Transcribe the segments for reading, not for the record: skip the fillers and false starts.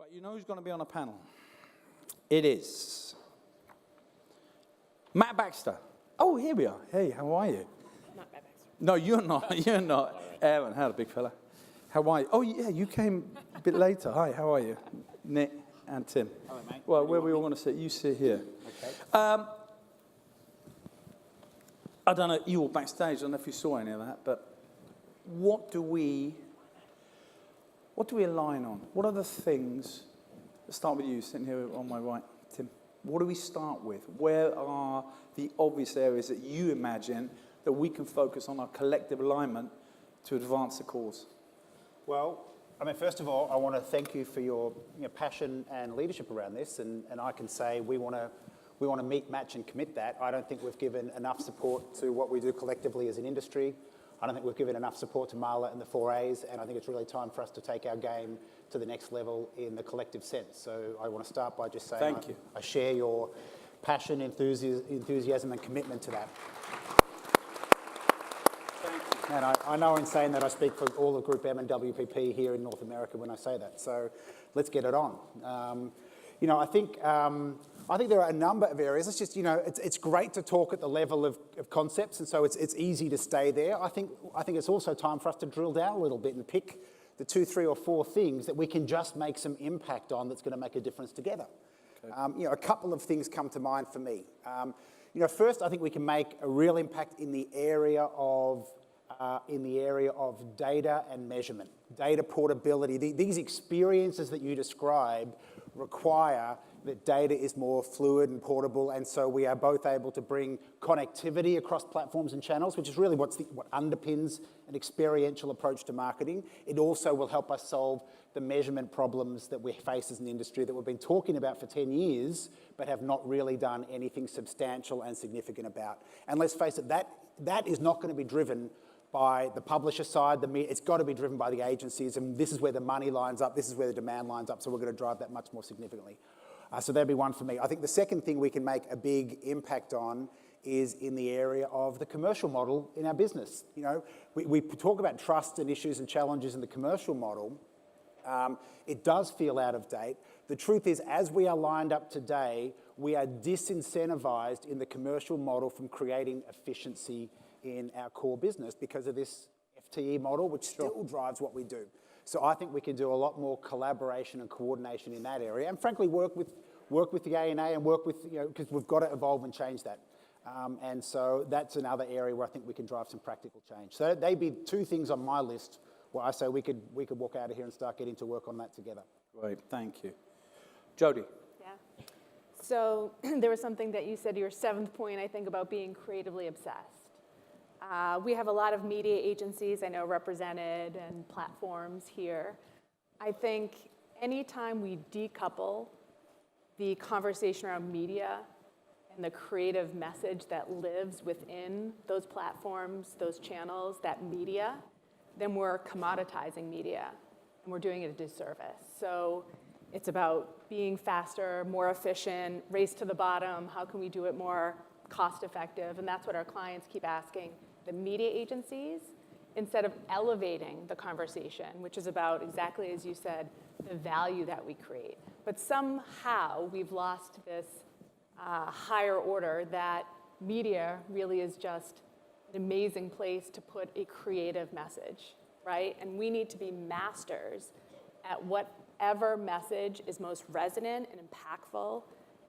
Right, you know who's going to be on a panel? It is Matt Baxter. Oh, here we are. Hey, how are you? Not Matt Baxter. No, you're not. You're not. Erin, hello, big fella. How are you? Oh, yeah, you came a bit later. Hi, how are you? Nick and Tim. Hello, mate. Well, where we all want to sit? You sit here. Okay. I don't know, you were backstage. I don't know if you saw any of that, but what do we align on? What are the things, let's start with you, sitting here on my right, Tim. What do we start with? Where are the obvious areas that you imagine that we can focus on our collective alignment to advance the cause? Well, I mean, first of all, I want to thank you for your passion and leadership around this, and I can say we want to meet, match, and commit that. I don't think we've given enough support to what we do collectively as an industry. I don't think we've given enough support to Marla and the 4A's, and I think it's really time for us to take our game to the next level in the collective sense. So I want to start by just saying Thank you. I share your passion, enthusiasm, and commitment to that. Thank you. And I know in saying that I speak for all of GroupM and WPP here in North America when I say that. So let's get it on. I think there are a number of areas. It's just, it's great to talk at the level of concepts, and so it's easy to stay there. I think it's also time for us to drill down a little bit and pick the 2, 3, or 4 things that we can just make some impact on that's going to make a difference together. Okay. A couple of things come to mind for me. First, I think we can make a real impact in the area of data and measurement, data portability. These experiences that you describe require that data is more fluid and portable, and so we are both able to bring connectivity across platforms and channels, which is really what underpins an experiential approach to marketing. It also will help us solve the measurement problems that we face as an industry that we've been talking about for 10 years, but have not really done anything substantial and significant about. And let's face it, that is not going to be driven by the publisher side, it's got to be driven by the agencies, and this is where the money lines up, this is where the demand lines up, so we're going to drive that much more significantly. So that'd be one for me. I think the second thing we can make a big impact on is in the area of the commercial model in our business. We talk about trust and issues and challenges in the commercial model. It does feel out of date. The truth is, as we are lined up today, we are disincentivized in the commercial model from creating efficiency in our core business because of this FTE model, which still drives what we do. So I think we can do a lot more collaboration and coordination in that area, and frankly, work with the ANA and work with, because we've got to evolve and change that. And so that's another area where I think we can drive some practical change. So they'd be 2 things on my list where I say we could walk out of here and start getting to work on that together. Great, thank you. Jodi. Yeah. So there was something that you said, your 7th point, I think, about being creatively obsessed. We have a lot of media agencies, I know, represented and platforms here. I think anytime we decouple the conversation around media and the creative message that lives within those platforms, those channels, that media, then we're commoditizing media, and we're doing it a disservice. So it's about being faster, more efficient, race to the bottom, how can we do it more cost effective, and that's what our clients keep asking the media agencies, instead of elevating the conversation, which is about, exactly as you said, the value that we create. But somehow we've lost this higher order that media really is just an amazing place to put a creative message, right? And we need to be masters at whatever message is most resonant and impactful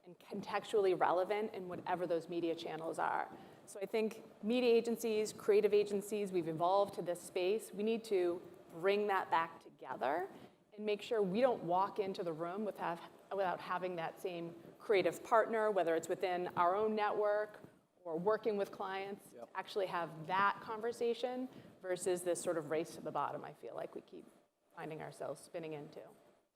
and contextually relevant in whatever those media channels are. So I think media agencies, creative agencies, we've evolved to this space. We need to bring that back together and make sure we don't walk into the room without having that same creative partner, whether it's within our own network or working with clients, to actually have that conversation versus this sort of race to the bottom, I feel like we keep finding ourselves spinning into.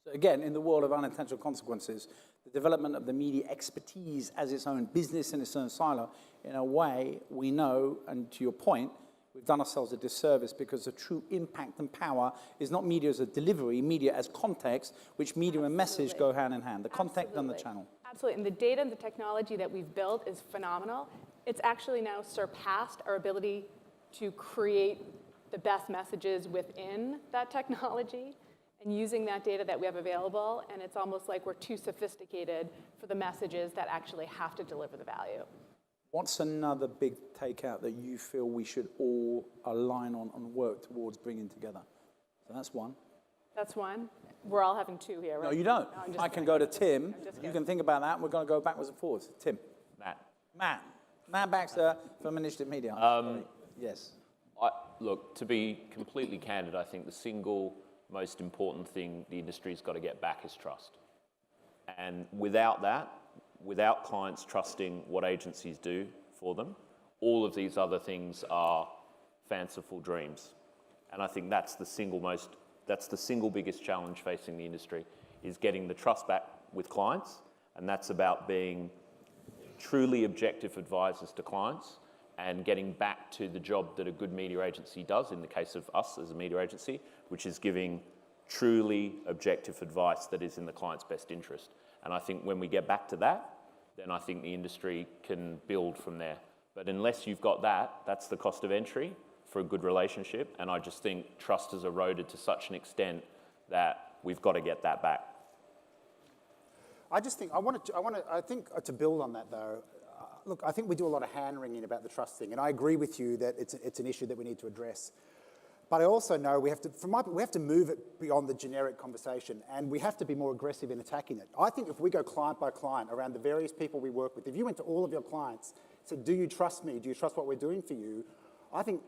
So again, in the world of unintentional consequences, the development of the media expertise as its own business and its own silo, in a way, we know, and to your point, we've done ourselves a disservice because the true impact and power is not media as a delivery, media as context, which media and message go hand in hand, the content and the channel. Absolutely, and the data and the technology that we've built is phenomenal. It's actually now surpassed our ability to create the best messages within that technology. and using that data that we have available, and it's almost like we're too sophisticated for the messages that actually have to deliver the value. What's another big takeout that you feel we should all align on and work towards bringing together? So that's one. That's one. We're all having two here, right? No, you don't. No, I'm just I can kidding. go to Tim. I'm just You kidding. can think about that. We're going to go backwards and forwards. Tim. Matt Baxter from Initiative Media. Yes. Look, to be completely candid, I think the single most important thing the industry's got to get back is trust. And without that, without clients trusting what agencies do for them, all of these other things are fanciful dreams. And I think that's the single biggest challenge facing the industry, is getting the trust back with clients. And that's about being truly objective advisors to clients and getting back to the job that a good media agency does, in the case of us as a media agency, which is giving truly objective advice that is in the client's best interest. And I think when we get back to that, then I think the industry can build from there. But unless you've got that, that's the cost of entry for a good relationship. And I just think trust has eroded to such an extent that we've got to get that back. I think to build on that though, look, I think we do a lot of hand-wringing about the trust thing, and I agree with you that it's an issue that we need to address. But I also know we have to move it beyond the generic conversation, and we have to be more aggressive in attacking it. I think if we go client by client around the various people we work with, if you went to all of your clients, said, do you trust me? Do you trust what we're doing for you? I think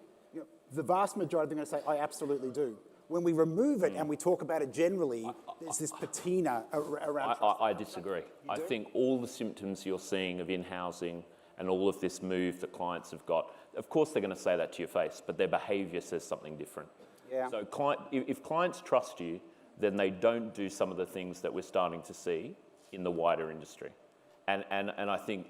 the vast majority are going to say, I absolutely do. When we remove it and we talk about it generally, there's this patina around trust. I disagree. I think all the symptoms you're seeing of in-housing and all of this move that clients have got, of course they're going to say that to your face, but their behaviour says something different. Yeah. So if clients trust you, then they don't do some of the things that we're starting to see in the wider industry. And I think,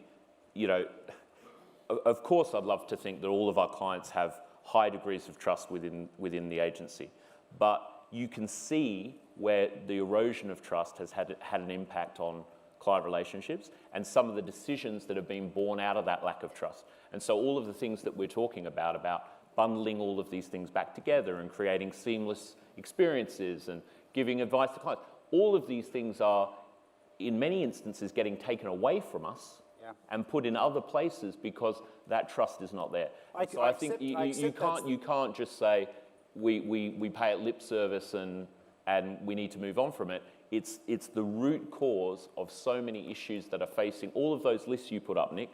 of course I'd love to think that all of our clients have high degrees of trust within the agency. But you can see where the erosion of trust has had an impact on client relationships and some of the decisions that have been born out of that lack of trust. And so all of the things that we're talking about bundling all of these things back together and creating seamless experiences and giving advice to clients, all of these things are, in many instances, getting taken away from us and put in other places because that trust is not there. So I think you can't just say, we pay it lip service and we need to move on from it. It's the root cause of so many issues that are facing all of those lists you put up, Nick.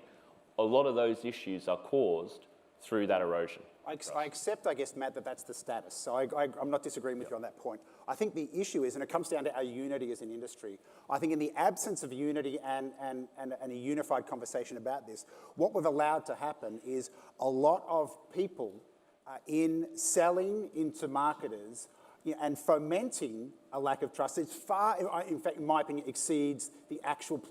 A lot of those issues are caused through that erosion. I accept, I guess, Matt, that that's the status. So I'm not disagreeing with you on that point. I think the issue is, and it comes down to our unity as an industry, I think in the absence of unity and a unified conversation about this, what we've allowed to happen is a lot of people in selling into marketers and fomenting a lack of trust. It's far, in fact, in my opinion, exceeds the actual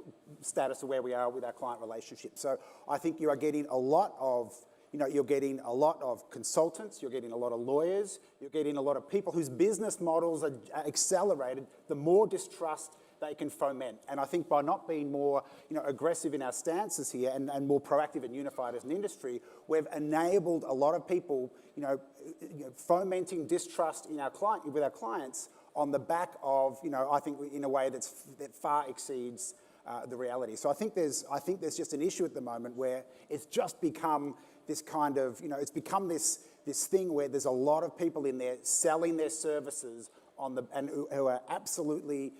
status of where we are with our client relationship. So I think you are getting a lot of, you're getting a lot of consultants, you're getting a lot of lawyers, you're getting a lot of people whose business models are accelerated, the more distrust they can foment. And I think by not being more aggressive in our stances here and more proactive and unified as an industry, we've enabled a lot of people fomenting distrust in with our clients on the back of, I think in a way that far exceeds the reality. So I think there's just an issue at the moment where it's just become this kind of, it's become this thing where there's a lot of people in there selling their services who are absolutely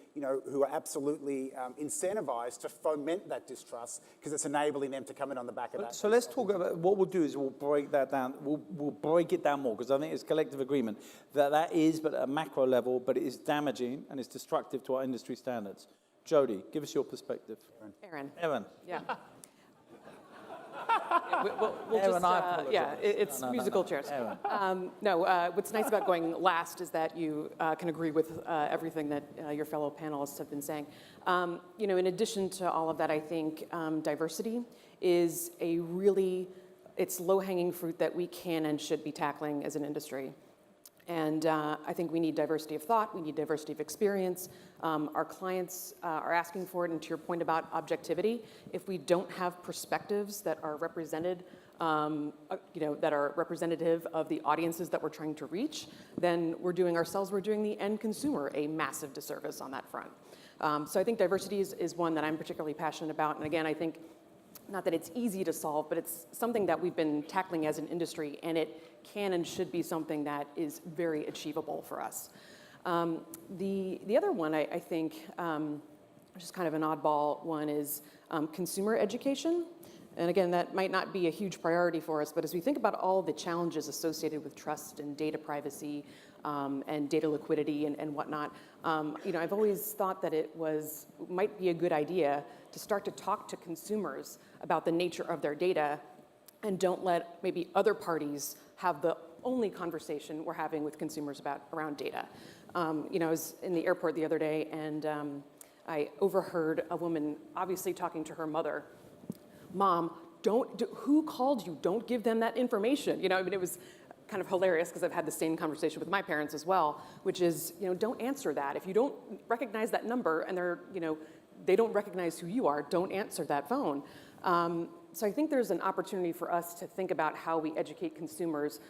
incentivized to foment that distrust because it's enabling them to come in on the back of that. So let's talk about what we'll do is we'll break that down. We'll break it down more because I think it's collective agreement that is, but at a macro level, but it is damaging and it's destructive to our industry standards. Jodi, give us your perspective. Erin. Yeah. We'll just, it's musical chairs. What's nice about going last is that you can agree with everything that your fellow panelists have been saying. In addition to all of that, I think diversity is it's low-hanging fruit that we can and should be tackling as an industry. And I think we need diversity of thought, we need diversity of experience. Our clients are asking for it, and to your point about objectivity, if we don't have perspectives that are represented that are representative of the audiences that we're trying to reach, then we're doing the end consumer a massive disservice on that front. So I think diversity is one that I'm particularly passionate about. And again, I think not that it's easy to solve, but it's something that we've been tackling as an industry, and it can and should be something that is very achievable for us. The other one I think, which is kind of an oddball one, is consumer education. And again, that might not be a huge priority for us, but as we think about all the challenges associated with trust and data privacy and data liquidity and whatnot, I've always thought that it might be a good idea to start to talk to consumers about the nature of their data, and don't let maybe other parties have the only conversation we're having with consumers around data. I was in the airport the other day, and I overheard a woman obviously talking to her mother. Mom, who called you? Don't give them that information. It was kind of hilarious because I've had the same conversation with my parents as well, which is, don't answer that. If you don't recognize that number and they don't recognize who you are, don't answer that phone. So I think there's an opportunity for us to think about how we educate consumers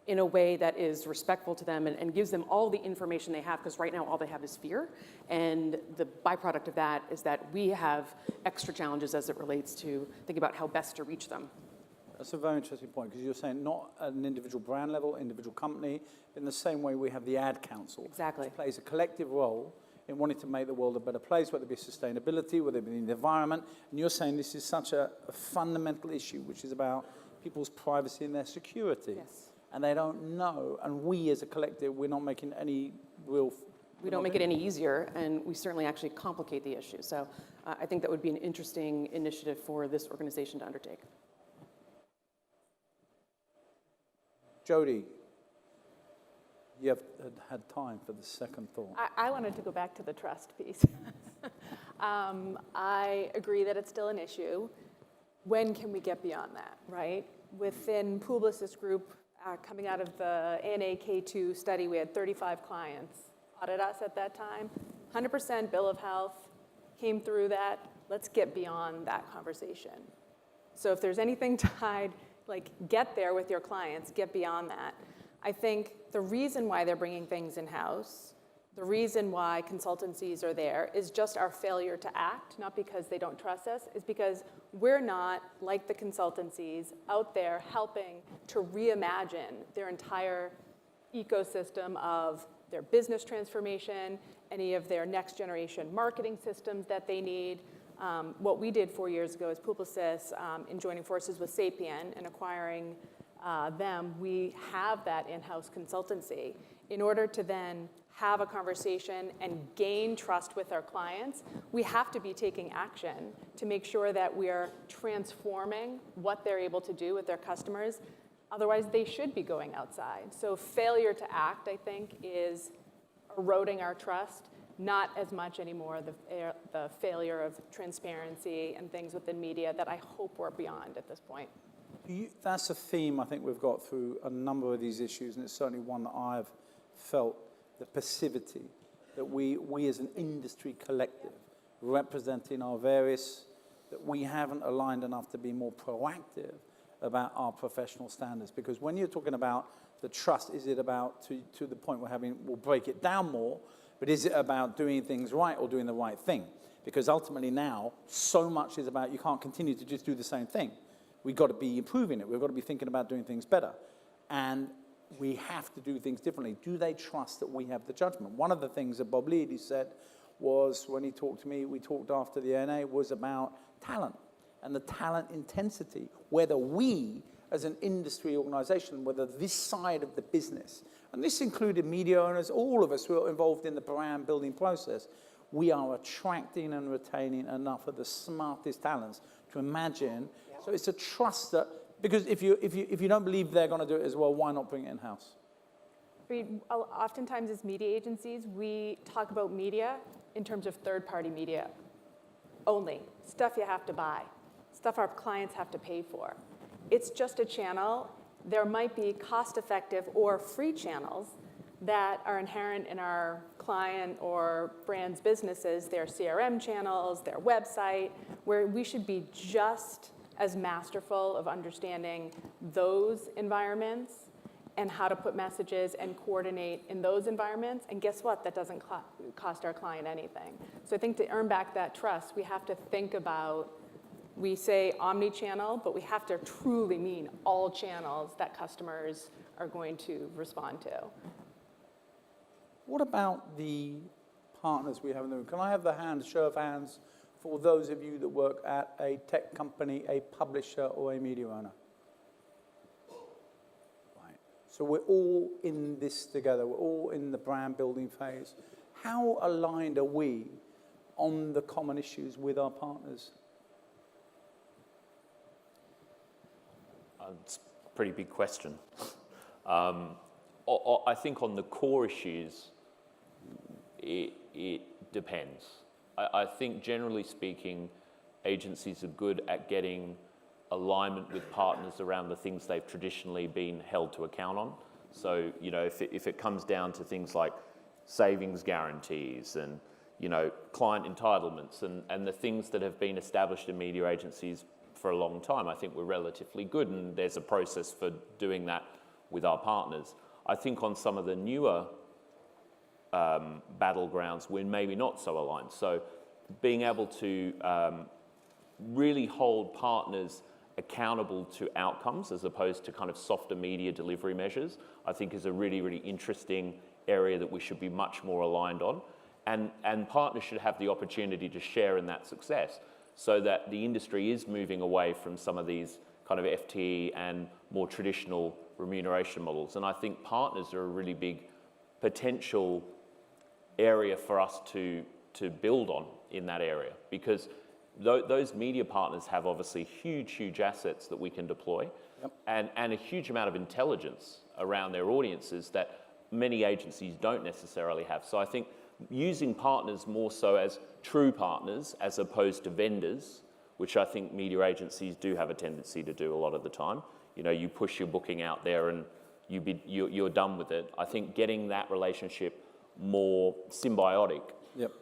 in a way that is respectful to them and gives them all the information they have, because right now all they have is fear. And the byproduct of that is that we have extra challenges as it relates to thinking about how best to reach them. That's a very interesting point, because you're saying not at an individual brand level, individual company, in the same way we have the Ad Council. Exactly. Which plays a collective role in wanting to make the world a better place, whether it be sustainability, whether it be the environment. And you're saying this is such a fundamental issue, which is about people's privacy and their security. Yes. And they don't know, and we as a collective, we're not making any real... We don't make it any easier, and we certainly actually complicate the issue. So I think that would be an interesting initiative for this organization to undertake. Jodi, you have had time for the second thought. I wanted to go back to the trust piece. I agree that it's still an issue. When can we get beyond that, right? Within Publicis Group, coming out of the ANA K2 study, we had 35 clients audit us at that time. 100% bill of health came through that. Let's get beyond that conversation. So if there's anything tied, get there with your clients, get beyond that. I think the reason why they're bringing things in-house, the reason why consultancies are there is just our failure to act, not because they don't trust us, is because we're not, like the consultancies, out there helping to reimagine their entire ecosystem of their business transformation, any of their next generation marketing systems that they need. What we did 4 years ago as Publicis, in joining forces with Sapien and acquiring them, we have that in-house consultancy. In order to then have a conversation and gain trust with our clients, we have to be taking action to make sure that we are transforming what they're able to do with their customers. Otherwise, they should be going outside. So failure to act, I think, is eroding our trust, not as much anymore the failure of transparency and things within media that I hope we're beyond at this point. That's a theme I think we've got through a number of these issues, and it's certainly one that I've felt, the passivity that we as an industry collective representing our various, that we haven't aligned enough to be more proactive about our professional standards. Because when you're talking about the trust, is it about, to the point we'll break it down more, but is it about doing things right or doing the right thing? Because ultimately now, so much is about, you can't continue to just do the same thing. We've got to be improving it. We've got to be thinking about doing things better. And we have to do things differently. Do they trust that we have the judgment? One of the things that Bob Leedy said was, when he talked to me, we talked after the ANA, was about talent and the talent intensity, whether we, as an industry organization, whether this side of the business, and this included media owners, all of us who are involved in the brand building process, we are attracting and retaining enough of the smartest talents to imagine. So it's a trust that, because if you don't believe they're going to do it as well, why not bring it in-house? Oftentimes as media agencies, we talk about media in terms of third-party media only. Stuff you have to buy, stuff our clients have to pay for. It's just a channel. There might be cost-effective or free channels that are inherent in our client or brand's businesses, their CRM channels, their website, where we should be just as masterful of understanding those environments and how to put messages and coordinate in those environments. And guess what? That doesn't cost our client anything. So I think to earn back that trust, we have to think about, we say omni-channel, but we have to truly mean all channels that customers are going to respond to. What about the partners we have in the room? Can I have the show of hands for those of you that work at a tech company, a publisher, or a media owner? Right. So we're all in this together. We're all in the brand building phase. How aligned are we on the common issues with our partners? It's a pretty big question. I think on the core issues, it depends. I think generally speaking, agencies are good at getting alignment with partners around the things they've traditionally been held to account on. So, you know, if it comes down to things like savings guarantees and, you know, client entitlements and the things that have been established in media agencies for a long time, I think we're relatively good, and there's a process for doing that with our partners. I think on some of the newer battlegrounds, we're maybe not so aligned. So being able to really hold partners accountable to outcomes as opposed to kind of softer media delivery measures, I think is a really, really interesting area that we should be much more aligned on. And partners should have the opportunity to share in that success so that the industry is moving away from some of these kind of FTE and more traditional remuneration models. And I think partners are a really big potential area for us to build on in that area, because those media partners have obviously huge assets that we can deploy. Yep. and a huge amount of intelligence around their audiences that many agencies don't necessarily have. So I think using partners more so as true partners as opposed to vendors, which I think media agencies do have a tendency to do a lot of the time. You know, you push your booking out there and you're done with it. I think getting that relationship more symbiotic Yep.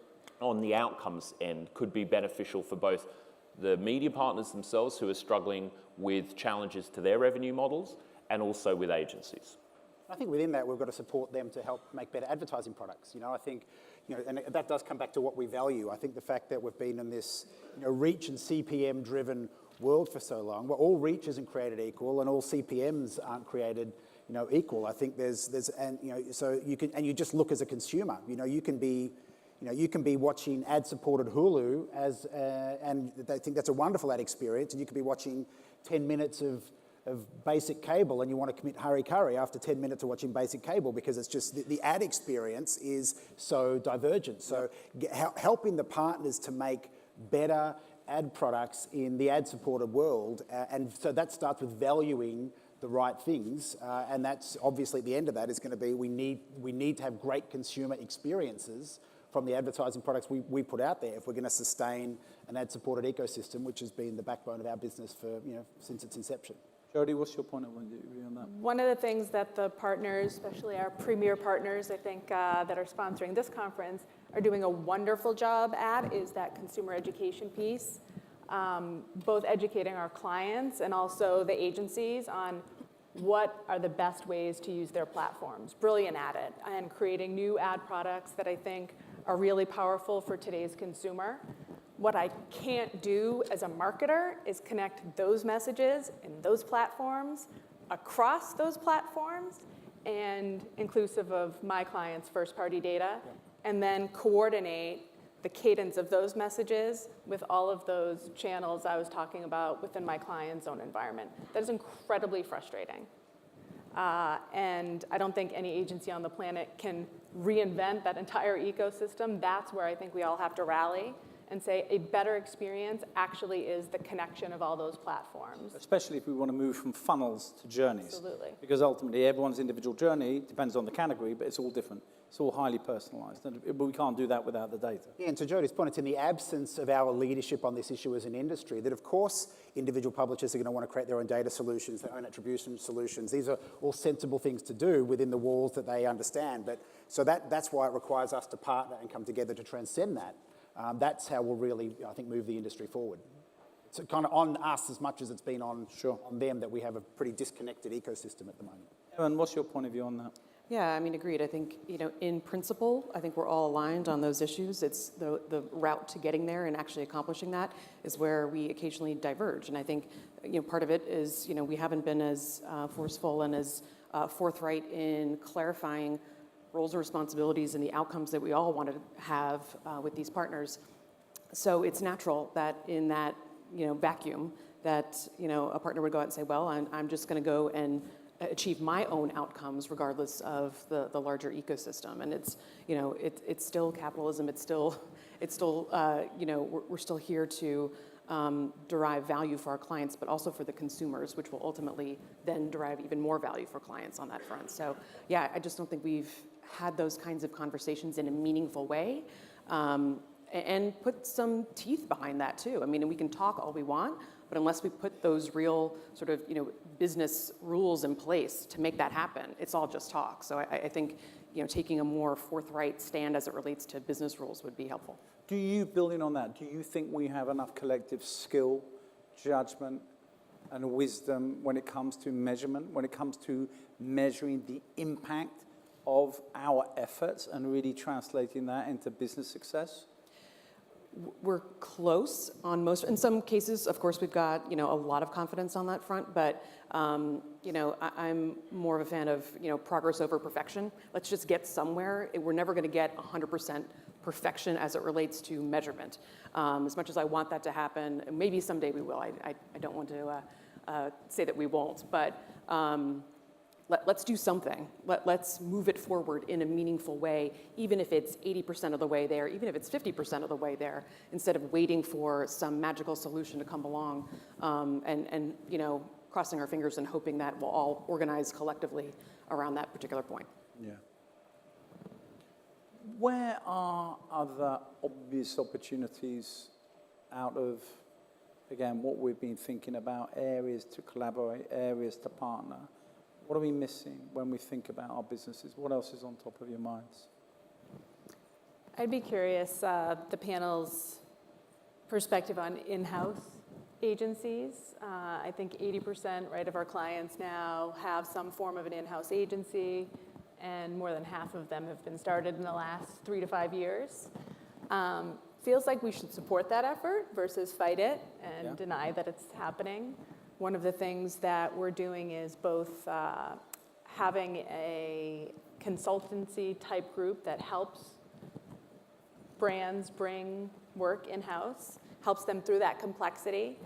on the outcomes end could be beneficial for both the media partners themselves who are struggling with challenges to their revenue models and also with agencies. I think within that, we've got to support them to help make better advertising products. You know, I think, you know, and that does come back to what we value. I think the fact that we've been in this, you know, reach and CPM-driven world for so long, where all reach isn't created equal and all CPMs aren't created, you know, equal. I think and you know, so you can, and you just look as a consumer. You know, you can be watching ad-supported Hulu and I think that's a wonderful ad experience, and you could be watching 10 minutes of basic cable and you want to commit hurry after 10 minutes of watching basic cable because it's just the ad experience is so divergent. So helping the partners to make better ad products in the ad-supported world, and so that starts with valuing the right things, and that's obviously at the end of that is going to be we need to have great consumer experiences from the advertising products we put out there if we're going to sustain an ad-supported ecosystem, which has been the backbone of our business for, you know, since its inception. Jodi, what's your point of view on that? One of the things that the partners, especially our premier partners, I think, that are sponsoring this conference, are doing a wonderful job at is that consumer education piece, both educating our clients and also the agencies on what are the best ways to use their platforms. Brilliant at it, and creating new ad products that I think are really powerful for today's consumer. What I can't do as a marketer is connect those messages and those platforms across those platforms and inclusive of my clients' first-party data, and then coordinate the cadence of those messages with all of those channels I was talking about within my client's own environment. That is incredibly frustrating. And I don't think any agency on the planet can reinvent that entire ecosystem. That's where I think we all have to rally and say a better experience actually is the connection of all those platforms. Especially if we want to move from funnels to journeys. Absolutely. Because ultimately everyone's individual journey depends on the category, but it's all different. It's all highly personalized, but we can't do that without the data. Yeah, and to Jodi's point, it's in the absence of our leadership on this issue as an industry that, of course, individual publishers are going to want to create their own data solutions, their own attribution solutions. These are all sensible things to do within the walls that they understand. But so that's why it requires us to partner and come together to transcend that. That's how we'll really, I think, move the industry forward. it's kind of on us as much as it's been on them that we have a pretty disconnected ecosystem at the moment. Erin, what's your point of view on that? Yeah, I mean, agreed. I think, in principle, I think we're all aligned on those issues. It's the route to getting there and actually accomplishing that is where we occasionally diverge. And I think, part of it is, we haven't been as forceful and as forthright in clarifying roles and responsibilities and the outcomes that we all want to have with these partners. So it's natural that in that, vacuum that, a partner would go out and say, well, I'm just going to go and achieve my own outcomes regardless of the larger ecosystem. And it's, it's still capitalism. It's still, we're still here to derive value for our clients, but also for the consumers, which will ultimately then derive even more value for clients on that front. So yeah, I just don't think we've had those kinds of conversations in a meaningful way. And put some teeth behind that too. I mean, we can talk all we want, but unless we put those real sort of, business rules in place to make that happen, it's all just talk. So I think, taking a more forthright stand as it relates to business rules would be helpful. Do you, building on that, do you think we have enough collective skill, judgment, and wisdom when it comes to measurement, when it comes to measuring the impact of our efforts and really translating that into business success? We're close on most. In some cases, of course, we've got a lot of confidence on that front. But I'm more of a fan of progress over perfection. Let's just get somewhere. We're never going to get 100% perfection as it relates to measurement. As much as I want that to happen, maybe someday we will. I don't want to say that we won't. But let's do something. Let's move it forward in a meaningful way, even if it's 80% of the way there, even if it's 50% of the way there, instead of waiting for some magical solution to come along and crossing our fingers and hoping that we'll all organize collectively around that particular point. Yeah. Where are other obvious opportunities out of, again, what we've been thinking about, areas to collaborate, areas to partner? What are we missing when we think about our businesses? What else is on top of your minds? I'd be curious, the panel's perspective on in-house agencies. I think 80%, right, of our clients now have some form of an in-house agency, and more than half of them have been started in the last 3 to 5 years. Feels like we should support that effort versus fight it and deny that it's happening. One of the things that we're doing is both having a consultancy type group that helps brands bring work in-house, helps them through that complexity.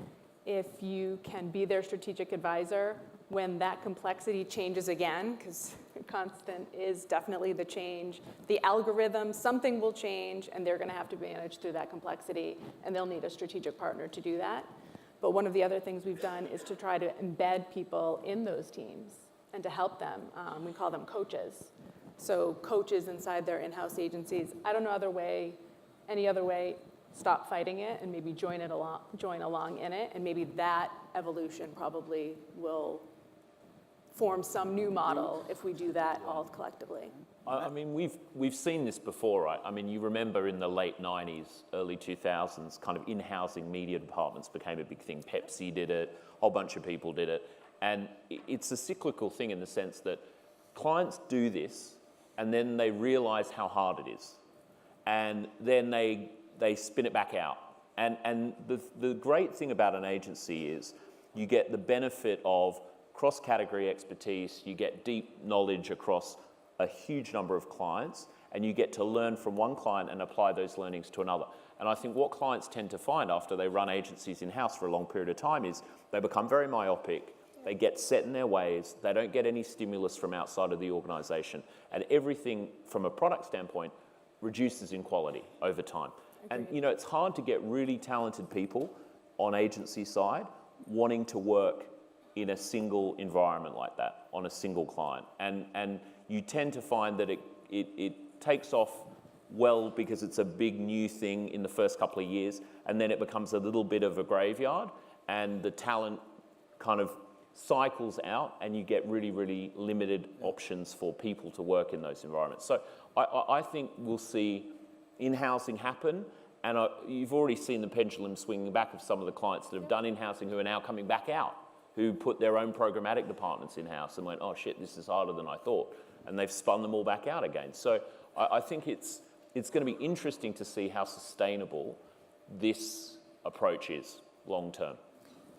If you can be their strategic advisor when that complexity changes again, because constant is definitely the change, the algorithm, something will change, and they're going to have to manage through that complexity, and they'll need a strategic partner to do that. But one of the other things we've done is to try to embed people in those teams and to help them. We call them coaches. So coaches inside their in-house agencies. I don't know any other way, stop fighting it and maybe join along in it. And maybe that evolution probably will form some new model if we do that all collectively. I mean, we've seen this before, right? I mean, you remember in the late 90s, early 2000s, kind of in-housing media departments became a big thing. Pepsi did it, a whole bunch of people did it. And it's a cyclical thing in the sense that clients do this, and then they realize how hard it is. And then they spin it back out. And the great thing about an agency is you get the benefit of cross-category expertise, you get deep knowledge across a huge number of clients, and you get to learn from one client and apply those learnings to another. And I think what clients tend to find after they run agencies in-house for a long period of time is they become very myopic, they get set in their ways, they don't get any stimulus from outside of the organization, and everything from a product standpoint reduces in quality over time. And it's hard to get really talented people on agency side wanting to work in a single environment like that, on a single client. And you tend to find that it takes off well because it's a big new thing in the first couple of years, and then it becomes a little bit of a graveyard, and the talent kind of cycles out, and you get really, really limited options for people to work in those environments. So I think we'll see in-housing happen, And you've already seen the pendulum swinging back of some of the clients that have done in-housing who are now coming back out, who put their own programmatic departments in-house and went, oh shit, this is harder than I thought. And they've spun them all back out again. So I think it's going to be interesting to see how sustainable this approach is long term.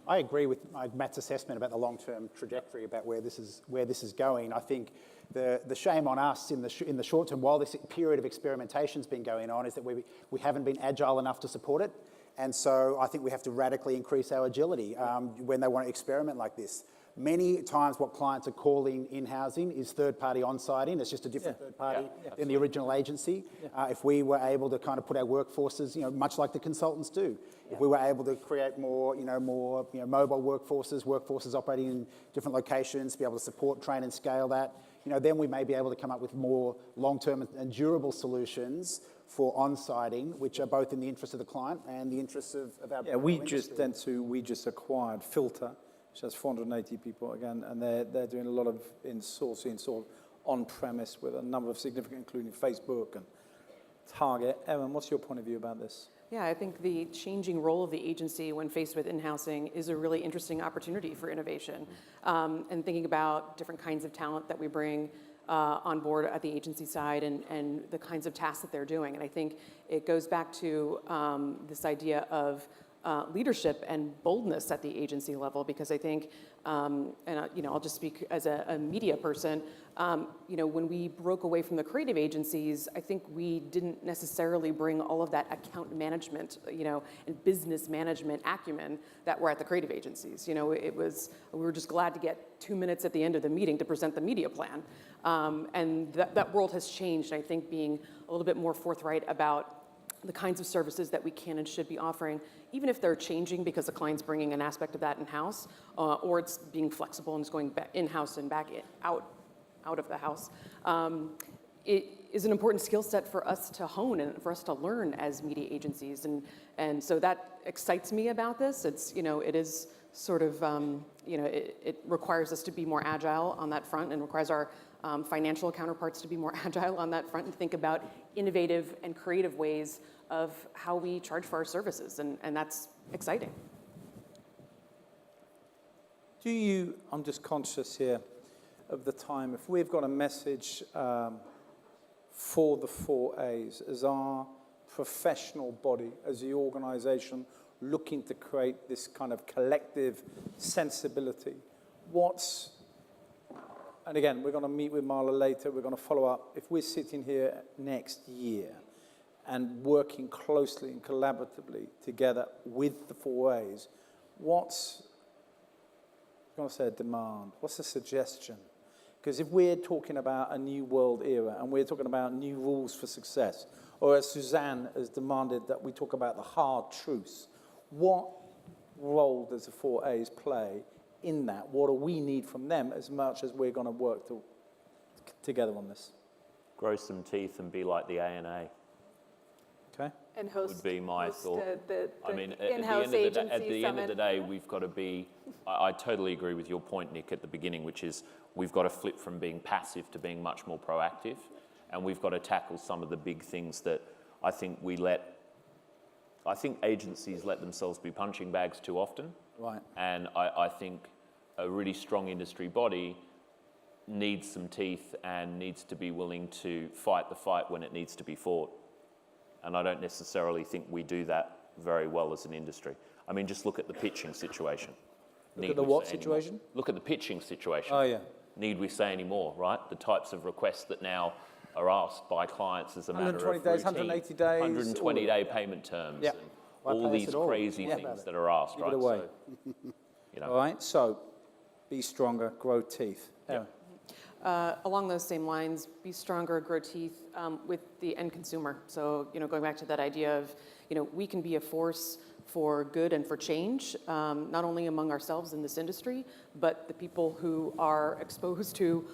I agree with Matt's assessment about the long-term trajectory, about where this is going. I think the shame on us in the short term, while this period of experimentation's been going on, is that we haven't been agile enough to support it. And so I think we have to radically increase our agility when they want to experiment like this. Many times what clients are calling in-housing is third-party on-siting. It's just a different third party than the original agency. If we were able to kind of put our workforces, much like the consultants do, if we were able to create more mobile workforces operating in different locations, be able to support, train and scale that, then we may be able to come up with more long-term and durable solutions for on-siting, which are both in the interest of the client and the interests of our Dentsu, we just acquired Filter, which has 480 people again, and they're doing a lot of insourcing sort of on-premise with a number of significant, including Facebook and Target. Erin, what's your point of view about this? Yeah, I think the changing role of the agency when faced with in-housing is a really interesting opportunity for innovation. And thinking about different kinds of talent that we bring on board at the agency side and the kinds of tasks that they're doing. And I think it goes back to this idea of leadership and boldness at the agency level, because I think, I'll just speak as a media person, when we broke away from the creative agencies, I think we didn't necessarily bring all of that account management, and business management acumen that were at the creative agencies. We were just glad to get 2 minutes at the end of the meeting to present the media plan. And that world has changed, I think, being a little bit more forthright about the kinds of services that we can and should be offering, even if they're changing because the client's bringing an aspect of that in-house, or it's being flexible and it's going back in-house and back out of the house. It is an important skill set for us to hone and for us to learn as media agencies. And so that excites me about this. It is sort of, it requires us to be more agile on that front, and requires our financial counterparts to be more agile on that front and think about innovative and creative ways of how we charge for our services, and that's exciting. I'm just conscious here of the time, if we've got a message for the 4A's as our professional body, as the organization looking to create this kind of collective sensibility, and again, we're going to meet with Marla later, we're going to follow up. If we're sitting here next year and working closely and collaboratively together with the 4A's, what's, I'm going to say a demand, what's a suggestion? Because if we're talking about a new world era and we're talking about new rules for success, or as Suzanne has demanded that we talk about the hard truths, what role does the 4A's play in that? What do we need from them as much as we're going to work together on this? Grow some teeth and be like the ANA. Okay. And host would be my thought. The I mean, in-house agency at the end of the summit. day, we've got to be, I totally agree with your point, Nick, at the beginning, which is we've got to flip from being passive to being much more proactive. And we've got to tackle some of the big things that I think agencies let themselves be punching bags too often. Right. And I think a really strong industry body needs some teeth and needs to be willing to fight the fight when it needs to be fought. And I don't necessarily think we do that very well as an industry. I mean, just look at the pitching situation. Look at the what situation? Look at the pitching situation. Oh, yeah. Need we say any more, right? The types of requests that now are asked by clients as a matter of 120 days, routine. 180 days. 120-day payment terms. Yeah. And all these crazy Yeah. things that are asked, Give right? it away. So, All right, so be stronger, grow teeth. Yeah. Along those same lines, be stronger, grow teeth with the end consumer. So, going back to that idea of, we can be a force for good and for change, not only among ourselves in this industry, but the people who are exposed to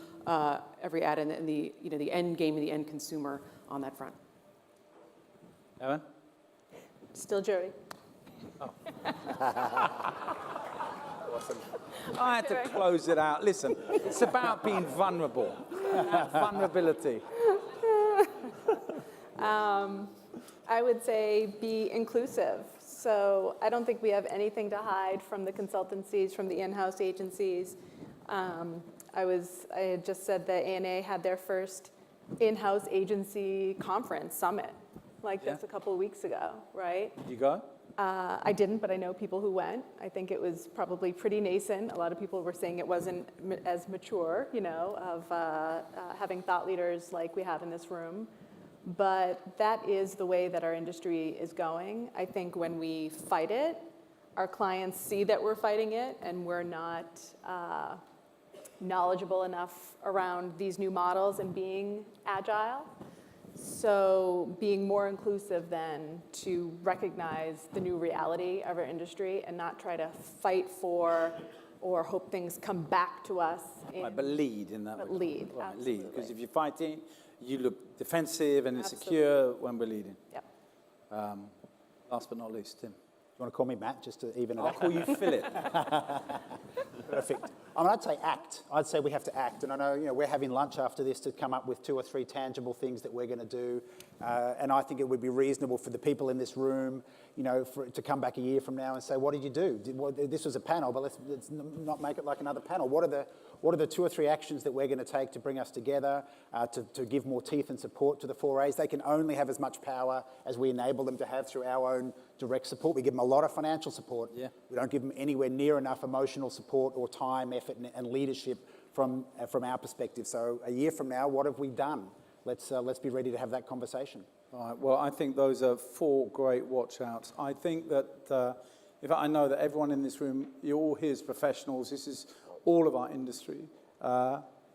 every ad and the end game and the end consumer on that front. Erin? Still Jodi. Awesome. I had to close it out. Listen, it's about being vulnerable. Vulnerability. I would say be inclusive. So I don't think we have anything to hide from the consultancies, from the in-house agencies. I had just said that ANA had their first in-house agency conference summit like this a couple of weeks ago, right? Did you go? I didn't, but I know people who went. I think it was probably pretty nascent. A lot of people were saying it wasn't as mature, you know, of having thought leaders like we have in this room. But that is the way that our industry is going. I think when we fight it, our clients see that we're fighting it and we're not knowledgeable enough around these new models and being agile. So being more inclusive then to recognize the new reality of our industry and not try to fight for or hope things come back to us. Right, but lead in that. But lead, right, absolutely. lead, because if you're fighting, you look defensive and insecure when we're leading. Yep. Last but not least, Tim. Do you want to call me Matt, just to even it I'll up? call you Philip. Perfect. I mean, I'd say act. I'd say we have to act. And I know, you know, we're having lunch after this to come up with 2 or 3 tangible things that we're going to do. And I think it would be reasonable for the people in this room, you know, to come back a year from now and say, what did you do? This was a panel, but let's not make it like another panel. What are the 2 or 3 actions that we're going to take to bring us together, to give more teeth and support to the 4A's? They can only have as much power as we enable them to have through our own direct support. We give them a lot of financial support. Yeah. We don't give them anywhere near enough emotional support or time, effort, and leadership from our perspective. So a year from now, what have we done? Let's be ready to have that conversation. All right, well, I think those are 4 great watch-outs. I think that, in fact, I know that everyone in this room, you're all here as professionals. This is all of our industry.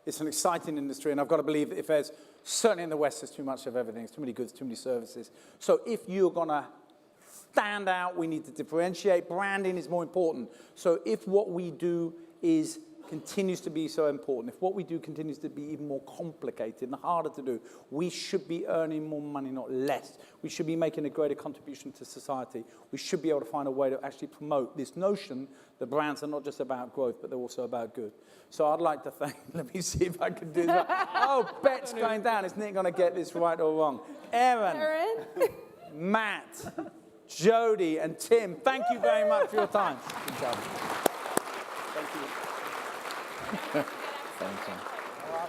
It's an exciting industry, and I've got to believe that if there's, certainly in the West, there's too much of everything. There's too many goods, too many services. So if you're going to stand out, we need to differentiate. Branding is more important. So if what we do continues to be so important, if what we do continues to be even more complicated and harder to do, we should be earning more money, not less. We should be making a greater contribution to society. We should be able to find a way to actually promote this notion that brands are not just about growth, but they're also about good. So I'd like to thank, let me see if I can do that. Oh, bet's going down. Is Nick going to get this right or wrong? Erin, Matt, Jodi, and Tim, thank you very much for your time. Good job. Thank you.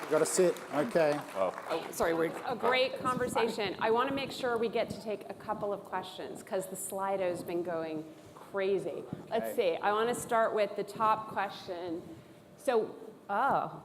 We've got to sit. Okay. Oh, sorry, we're A great conversation. I want to make sure we get to take a couple of questions because the Slido's been going crazy. Let's see. I want to start with the top question. So,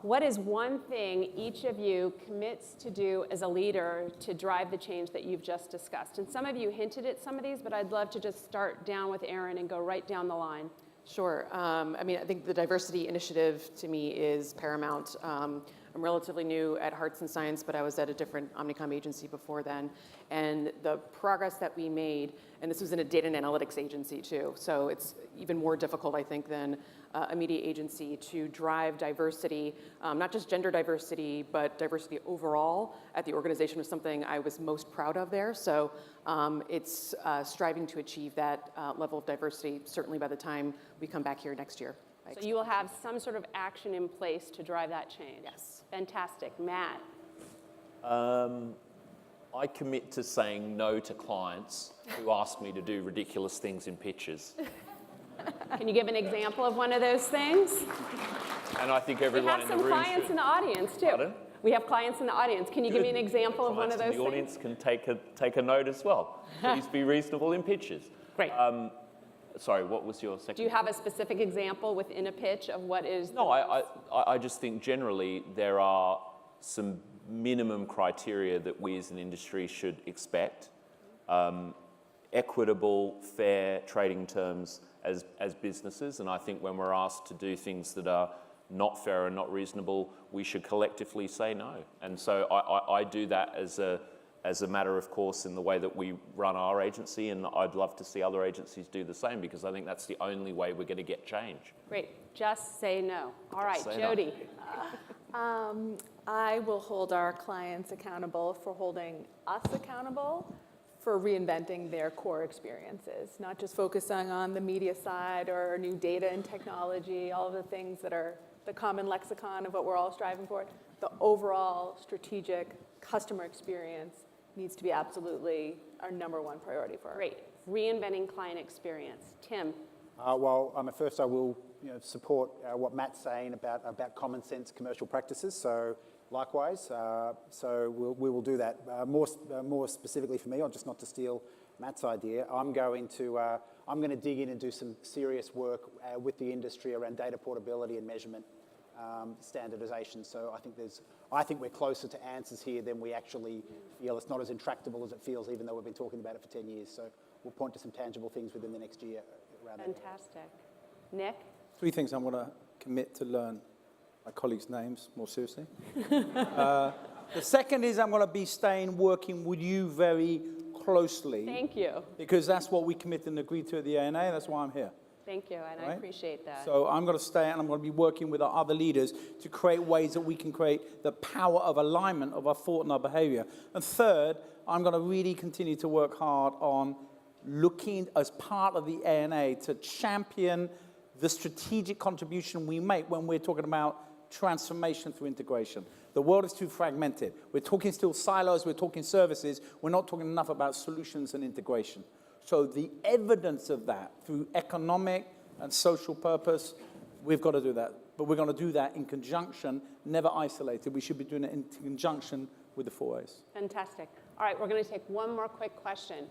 what is one thing each of you commits to do as a leader to drive the change that you've just discussed? And some of you hinted at some of these, but I'd love to just start down with Erin and go right down the line. Sure. I mean, I think the diversity initiative to me is paramount. I'm relatively new at Hearts and Science, but I was at a different Omnicom agency before then. And the progress that we made, and this was in a data and analytics agency too, so it's even more difficult, I think, than a media agency to drive diversity, not just gender diversity, but diversity overall at the organization was something I was most proud of there. So it's striving to achieve that level of diversity, certainly by the time we come back here next year. So you will have some sort of action in place to drive that change. Yes. Fantastic. Matt? I commit to saying no to clients who ask me to do ridiculous things in pitches. Can you give an example of one of those things? And I think We everyone have in the some room clients should. in the audience, too. Pardon? We have clients in the audience. Can you give me an example of one of those Clients in the audience can take a note as well. Please be reasonable in pitches. Great. Sorry, what was your second? Do you have a specific example within a pitch of what is? No, I just think generally there are some minimum criteria that we as an industry should expect. Equitable, fair trading terms as businesses, and I think when we're asked to do things that are not fair and not reasonable, we should collectively say no. And so I do that as a matter of course in the way that we run our agency, and I'd love to see other agencies do the same because I think that's the only way we're going to get change. Great. Just say no. All right, Say no. Jodi. I will hold our clients accountable for holding us accountable for reinventing their core experiences, not just focusing on the media side or new data and technology, all of the things that are the common lexicon of what we're all striving for. The overall strategic customer experience needs to be absolutely our #1 priority for our Great. Reinventing client experience. Tim, Well, first I will support what Matt's saying about common sense commercial practices. So likewise, we will do that. More specifically for me, or just not to steal Matt's idea, I'm going to dig in and do some serious work with the industry around data portability and measurement standardization. So I think we're closer to answers here than we actually feel. It's not as intractable as it feels, even though we've been talking about it for 10 years. So we'll point to some tangible things within the next year around that. fantastic. Nick? 3 things I'm going to commit to learn my colleagues' names more seriously. The second is I'm going to be working with you very closely. Thank you. Because that's what we committed and agreed to at the ANA. That's why I'm here. Thank you, and I Right. appreciate that. So I'm going to stay and I'm going to be working with our other leaders to create ways that we can create the power of alignment of our thought and our behavior. And third, I'm going to really continue to work hard on looking as part of the ANA to champion the strategic contribution we make when we're talking about transformation through integration. The world is too fragmented. We're talking still silos, we're talking services, we're not talking enough about solutions and integration. So the evidence of that through economic and social purpose, we've got to do that. But we're going to do that in conjunction, never isolated. We should be doing it in conjunction with the 4A's. Fantastic. All right, we're going to take one more quick question.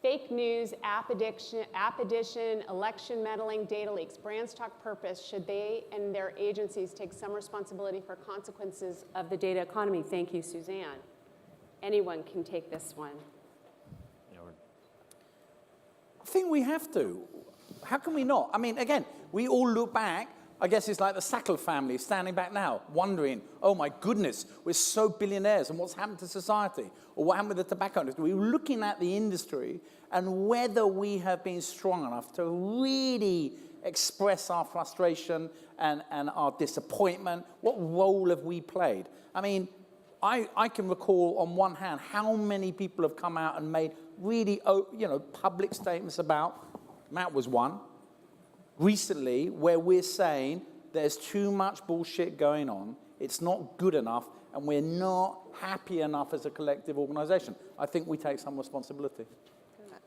Fake news, app addition, election meddling, data leaks, brands talk purpose. Should they and their agencies take some responsibility for consequences of the data economy? Thank you, Suzanne. Anyone can take this one. I think we have to. How can we not? I mean, again, we all look back. I guess it's like the Sackler family standing back now, wondering, oh my goodness, we're so billionaires, and what's happened to society? Or what happened with the tobacco industry? We're looking at the industry and whether we have been strong enough to really express our frustration and our disappointment. What role have we played? I mean, I can recall on one hand how many people have come out and made really, public statements about, Matt was one, recently, where we're saying there's too much bullshit going on, it's not good enough, and we're not happy enough as a collective organization. I think we take some responsibility.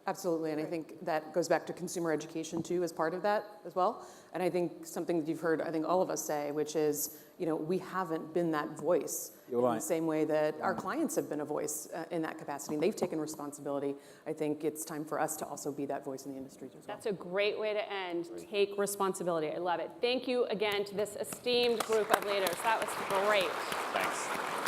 Absolutely, and I think that goes back to consumer education too as part of that as well. And I think something that you've heard, I think all of us say, which is, we haven't been that voice in the same way that our clients have been a voice in that capacity. And they've taken responsibility. I think it's time for us to also be that voice in the industry as well. That's a great way to end. Take responsibility. I love it. Thank you again to this esteemed group of leaders. That was great. Thanks.